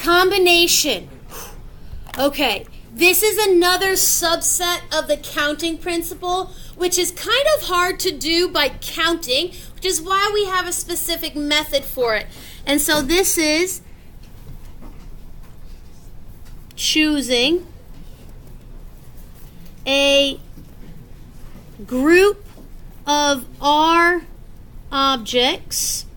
Combination. Okay, this is another subset of the counting principle, which is kind of hard to do by counting, which is why we have a specific method for it. And so this is choosing a group of R objects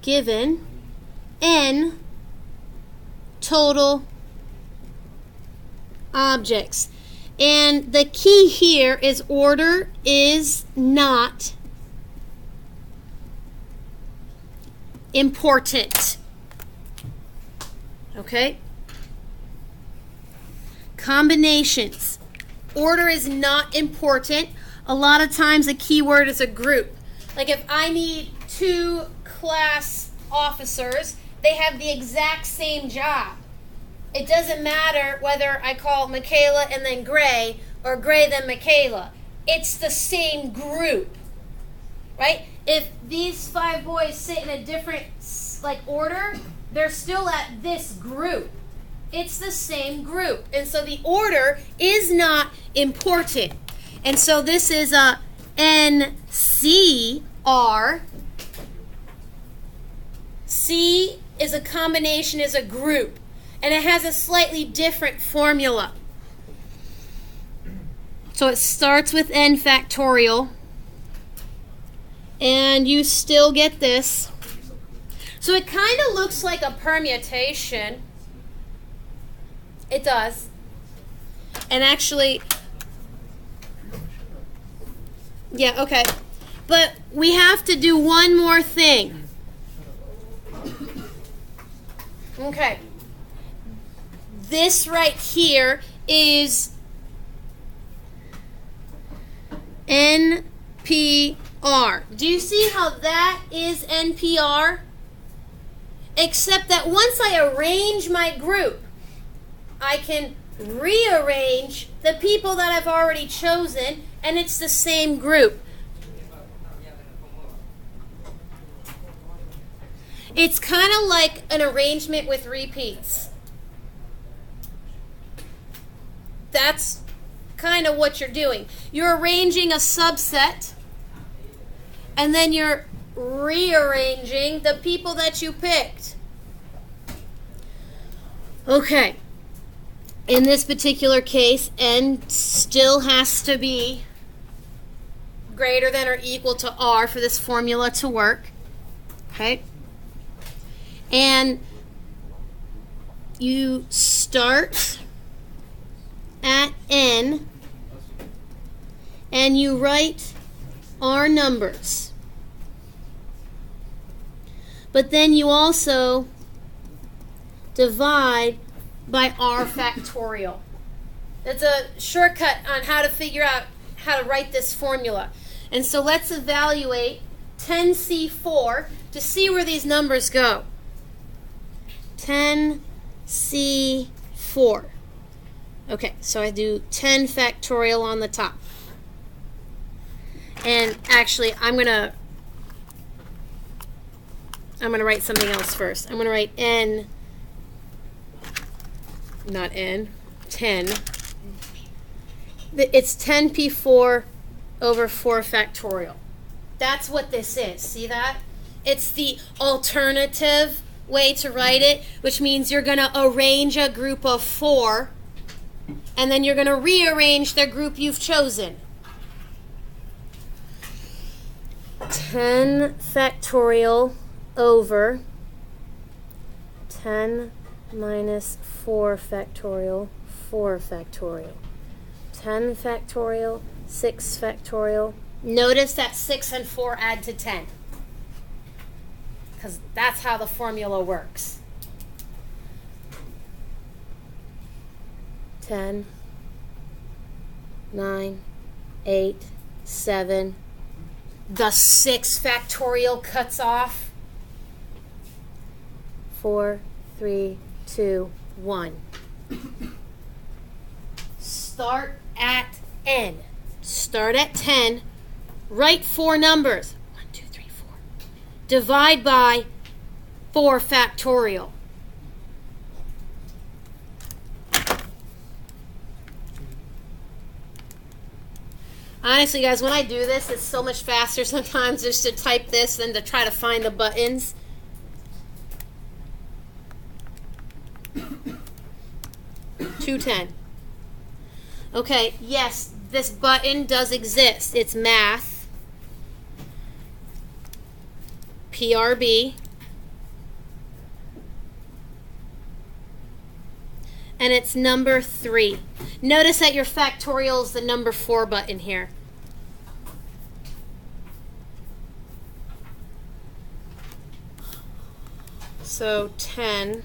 given n total objects. And the key here is order is not important. Okay? Combinations. Order is not important. A lot of times a keyword is a group. Like if I need 2 class officers, they have the exact same job. It doesn't matter whether I call Michaela and then Gray or Gray then Michaela. It's the same group, right? If these 5 boys sit in a different order, they're still at this group. It's the same group. And so the order is not important. And so this is a NCR. C is a combination, is a group. And it has a slightly different formula. So it starts with n factorial. And you still get this. So it kind of looks like a permutation. It does. And actually, yeah, okay. But we have to do one more thing. Okay. This right here is NPR. Do you see how that is NPR? Except that once I arrange my group, I can rearrange the people that I've already chosen, and it's the same group. It's kind of like an arrangement with repeats. That's kind of what you're doing. You're arranging a subset, and then you're rearranging the people that you picked. Okay. In this particular case, n still has to be greater than or equal to r for this formula to work. Okay? And you start at n and you write r numbers. But then you also divide by r factorial. That's a shortcut on how to figure out how to write this formula. And so let's evaluate 10C4 to see where these numbers go. 10C4. Okay, so I do 10 factorial on the top. And actually, I'm going to write something else first. I'm going to write n, not n, 10. It's 10p4 over 4 factorial. That's what this is. See that? It's the alternative way to write it, which means you're going to arrange a group of 4, and then you're going to rearrange the group you've chosen. 10 factorial over 10 minus 4 factorial, 4 factorial. 10 factorial, 6 factorial. Notice that 6 and 4 add to 10. Because that's how the formula works. 10, 9, 8, 7. The 6 factorial cuts off. 4, 3, 2, 1. Start at n. Start at 10. Write 4 numbers. 1, 2, 3, 4. divide by 4 factorial. Honestly, guys, when I do this, it's so much faster sometimes just to type this than to try to find the buttons. $210. Okay, yes, this button does exist. It's math, PRB, and it's number 3. Notice that your factorial is the number 4 button here. So 10,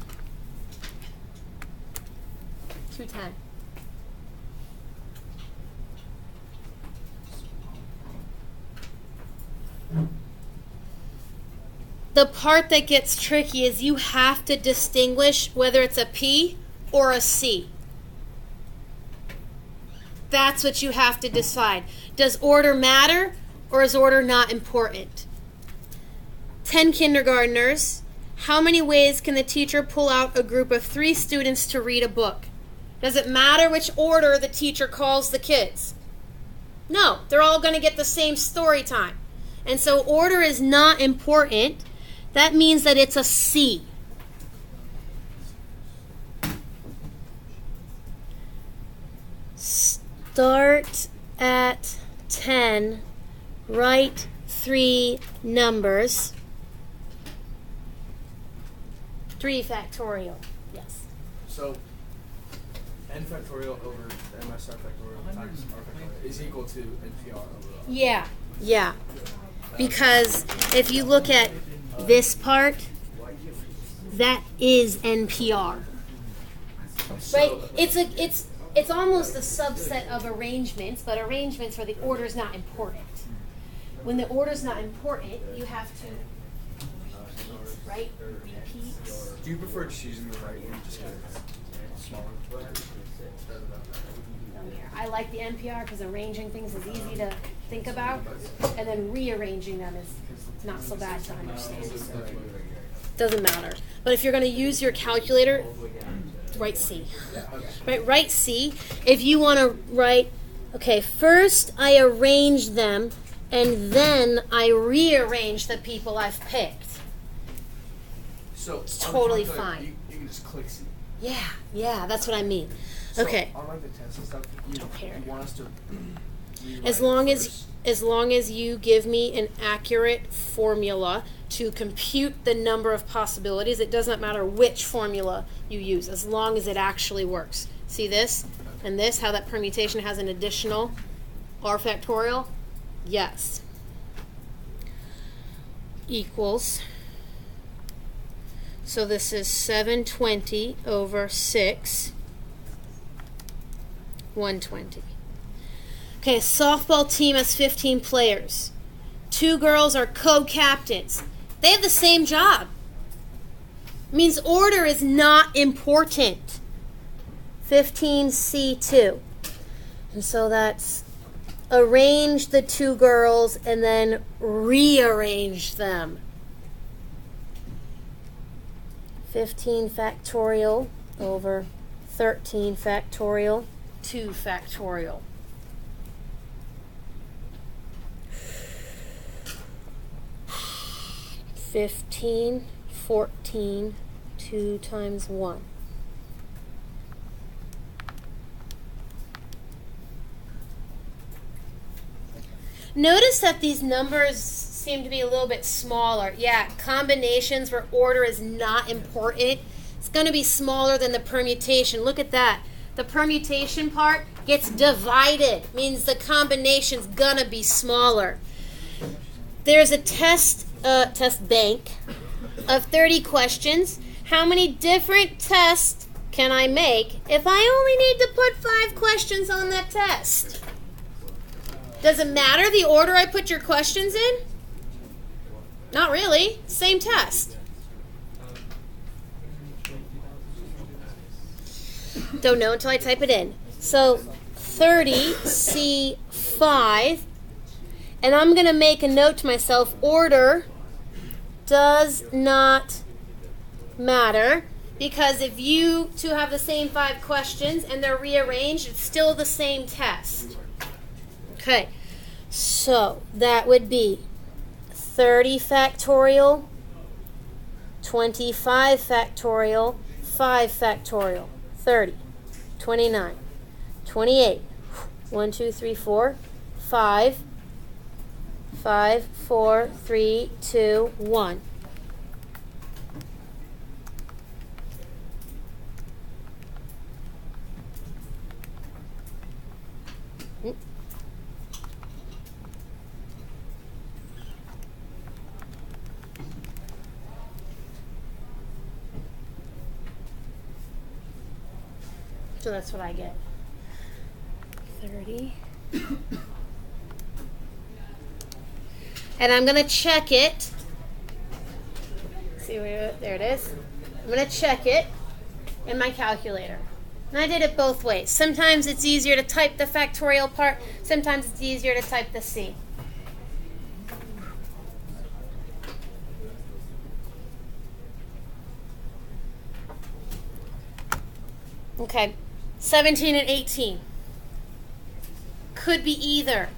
210. The part that gets tricky is you have to distinguish whether it's a P or a C. That's what you have to decide. Does order matter or is order not important? 10 kindergartners. How many ways can the teacher pull out a group of 3 students to read a book? Does it matter which order the teacher calls the kids? No, they're all going to get the same story time. And so order is not important. That means that it's a C. Start at 10, write 3 numbers. 3 factorial, yes. So, n factorial over mi star factorial times r factorial is equal to NPR over R. Yeah. Because if you look at this part, that is NPR. Right? It's almost a subset of arrangements, but arrangements where the order is not important. When the order is not important, you have to repeat, right? Repeat. Do you prefer choosing the right one just because it's smaller? I like the NPR because arranging things is easy to think about, and then rearranging them is not so bad to understand. Doesn't matter. But if you're going to use your calculator, write C. Right, write C. If you want to write, okay, first I arrange them, and then I rearrange the people I've picked. So it's totally fine. You can just click C. Yeah, that's what I mean. So okay. On like the test and stuff, you want us to as long as you give me an accurate formula to compute the number of possibilities, it doesn't matter which formula you use, as long as it actually works. See this and this, how that permutation has an additional r factorial? Yes. Equals. So this is 720 over 6, 120. Okay, a softball team has 15 players. 2 girls are co-captains. They have the same job. It means order is not important. 15C2. And so that's arrange the 2 girls and then rearrange them. 15 factorial over 13 factorial, 2 factorial. 15, 14, 2 times 1. Notice that these numbers seem to be a little bit smaller. Yeah, combinations where order is not important. It's going to be smaller than the permutation. Look at that. The permutation part gets divided. Means the combination's going to be smaller. There's a test bank of 30 questions. How many different tests can I make if I only need to put 5 questions on that test? Does it matter the order I put your questions in? Not really. Same test. Don't know until I type it in. So 30C5, and I'm going to make a note to myself, order does not matter, because if you two have the same 5 questions and they're rearranged, it's still the same test. Okay, so that would be 30 factorial, 25 factorial, 5 factorial, 30, 29, 28, 1, 2, 3, 4, 5, 5, 4, 3, 2, 1. So that's what I get. 30. And I'm going to check it. See where, there it is. I'm going to check it in my calculator. And I did it both ways. Sometimes it's easier to type the factorial part. Sometimes it's easier to type the C. Okay. 17 and 18. Could be either.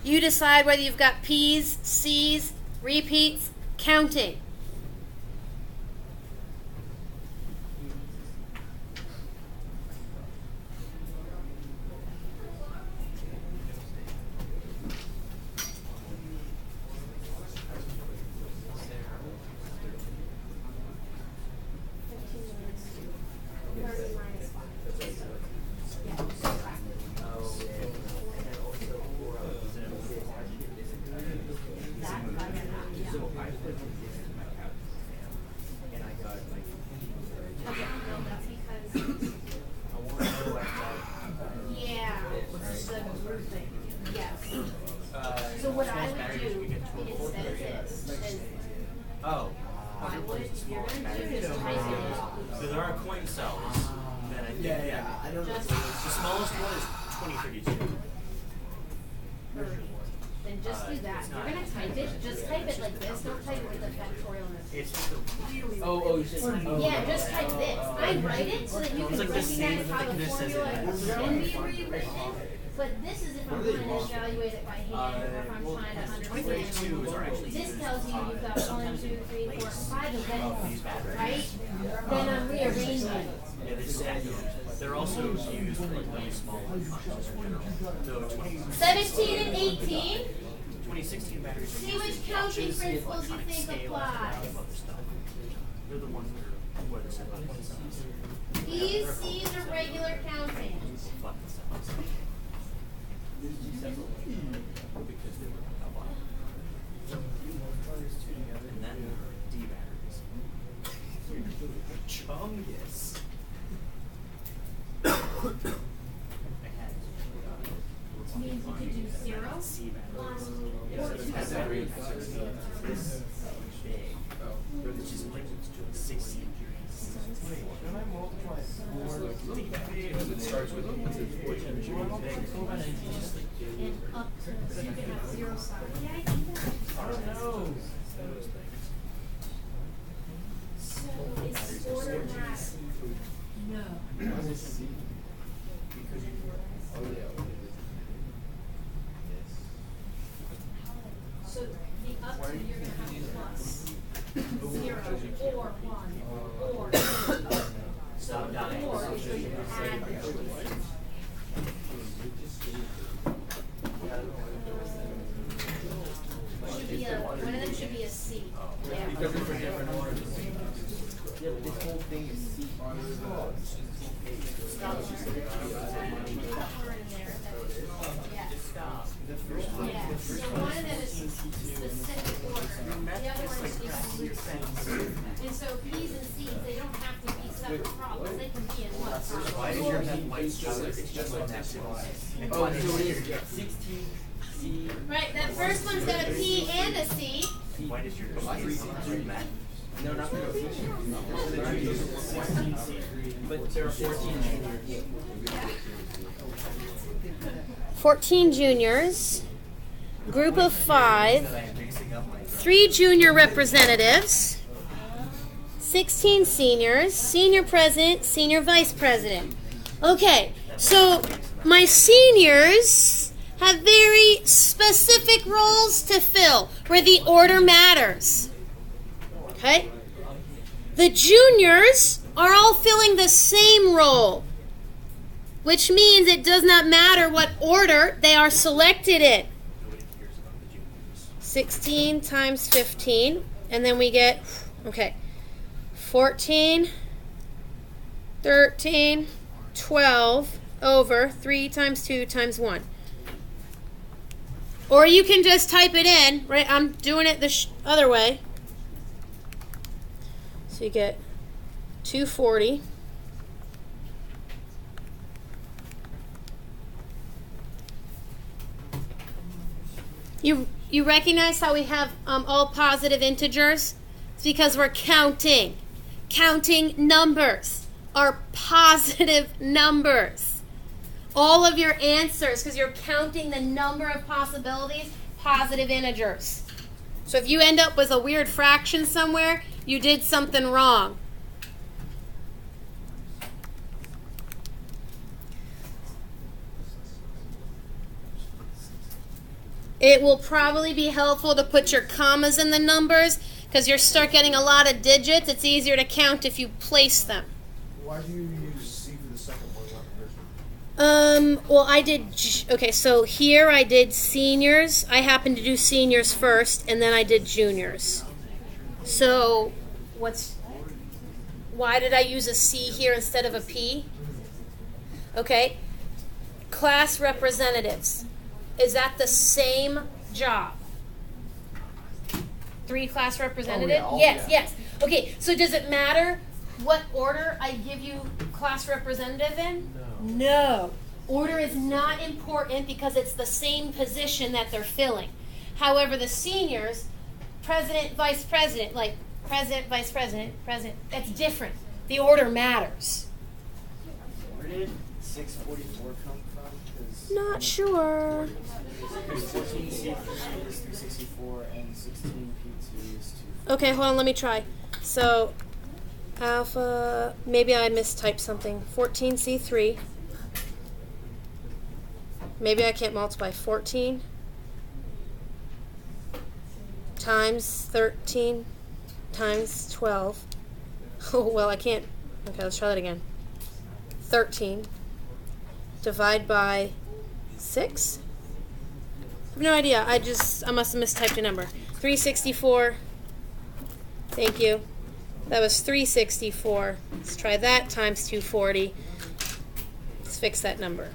You decide whether you've got P's, C's, repeats, counting. So there are coin cells. That I think I don't know. The smallest one is 2032. Then just do that. You're going to type it. Just type it like this. Don't type it with the factorial notation. It's just a really. You said. Yeah, just type this. I write it so that you can recognize how the formula can be rewritten. But this is if I'm trying to evaluate it by hand, or if I'm trying to understand. This tells you you've got 1, 2, 3, 4, 5 of them, right? Then I'm rearranging it. Yeah, they stack. They're also used for like really small functions in general. So 17 and 18. 2016 batteries. See which counting principles you think apply. They're the ones that are where the set up is. These C's are regular counting. Because they were a lot. And then D batteries. Chungus. Means you could do 0, 1, or 2. This big. It's just like 60. Can I multiply 4? Because it starts with 14. And up to, so you can have 0 side. Yeah, I think that. I don't know. So it's order matter. No. So the up to, you're going to have plus 0 or 1 or 2. So the or is going to add the choice. Should be a, one of them should be a C. Yeah. Because it's for different orders. Yeah, but this whole thing is C. Stop. Yeah. So one of them is specific order. The other one is exclusive. And so P's and C's, they don't have to be separate problems. They can be in one problem. Why is your head white? It's just like that. Oh, so it is 16 C. Right, that first one's got a P and a C. Why does your head No, not for but there are 14 juniors. 14 juniors. group of 5, 3 junior representatives, 16 seniors, senior president, senior vice president. Okay, so my seniors have very specific roles to fill where the order matters. Okay? The juniors are all filling the same role, which means it does not matter what order they are selected in. 16 times 15, and then we get, okay, 14, 13, 12 over 3 times 2 times 1. Or you can just type it in, right? I'm doing it the other way. So you get 240. You recognize how we have all positive integers? It's because we're counting. Counting numbers are positive numbers. All of your answers, because you're counting the number of possibilities, positive integers. So if you end up with a weird fraction somewhere, you did something wrong. It will probably be helpful to put your commas in the numbers because you start getting a lot of digits. It's easier to count if you place them. Why do you use C for the second one, not the first one? Well, I did, okay, so here I did seniors. I happened to do seniors first, and then I did juniors. So, why did I use a C here instead of a P? Okay, class representatives. Is that the same job? 3 class representatives? Oh, yes, yeah. yes. Okay, so does it matter what order I give you class representative in? No. Order is not important because it's the same position that they're filling. However, the seniors, president, vice president, like president, vice president, president, that's different. The order matters. Where did 644 come from? Not sure. 14C is 364 and 16P2 is 2. Okay, hold on, let me try. So, alpha, maybe I mistyped something. 14C3. Maybe I can't multiply. 14 times 13 times 12. Oh, well, I can't. Okay, let's try that again. 13 divide by 6? I have no idea. I must have mistyped a number. 364. Thank you. That was 364. Let's try that times 240. Let's fix that number.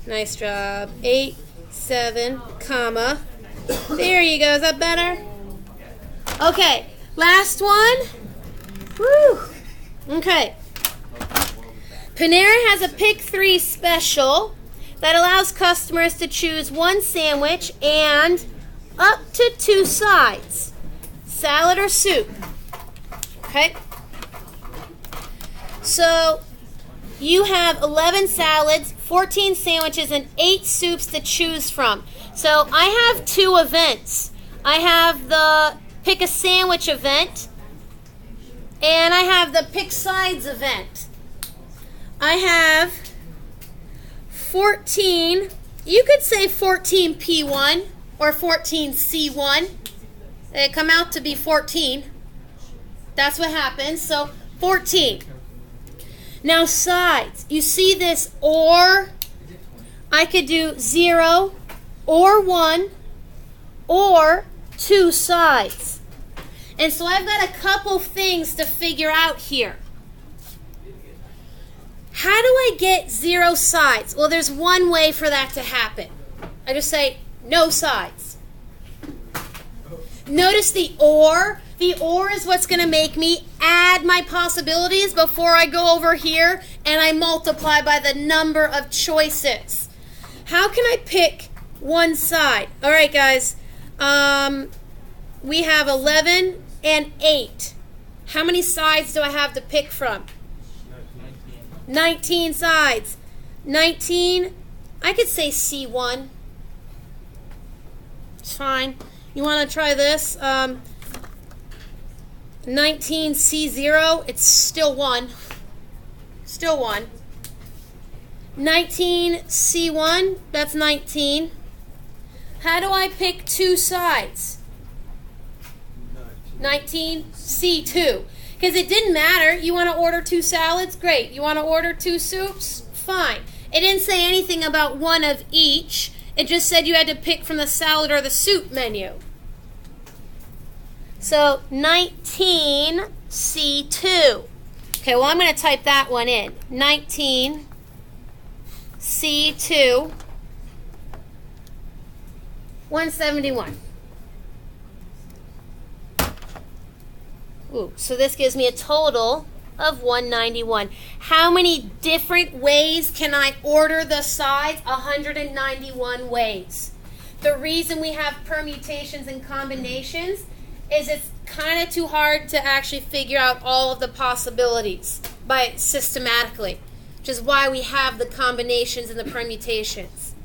Nice job. 8, 7, comma. There you go. Is that better? Okay. Last one. Woo. Okay. Panera has a Pick 3 special that allows customers to choose 1 sandwich and up to 2 sides, salad or soup. Okay? So you have 11 salads, 14 sandwiches, and 8 soups to choose from. So I have 2 events. I have the Pick a Sandwich event, and I have the Pick Sides event. I have 14, you could say 14P1 or 14C1. They come out to be 14. That's what happens. So 14. Now sides. You see this or? I could do 0 or 1 or 2 sides. And so I've got a couple things to figure out here. How do I get 0 sides? Well, there's one way for that to happen. I just say no sides. Notice the or. The or is what's going to make me add my possibilities before I go over here and I multiply by the number of choices. How can I pick one side? All right, guys. We have 11 and 8. How many sides do I have to pick from? 19 sides. 19, I could say C1. It's fine. You want to try this? 19C0, it's still 1. Still 1. 19C1, that's 19. How do I pick two sides? 19C2. Because it didn't matter. You want to order 2 salads? Great. You want to order 2 soups? Fine. It didn't say anything about one of each. It just said you had to pick from the salad or the soup menu. So 19C2. Okay, well I'm going to type that one in. 19C2. 171. Ooh, so this gives me a total of 191. How many different ways can I order the sides? 191 ways. The reason we have permutations and combinations is it's kind of too hard to actually figure out all of the possibilities systematically, which is why we have the combinations and the permutations.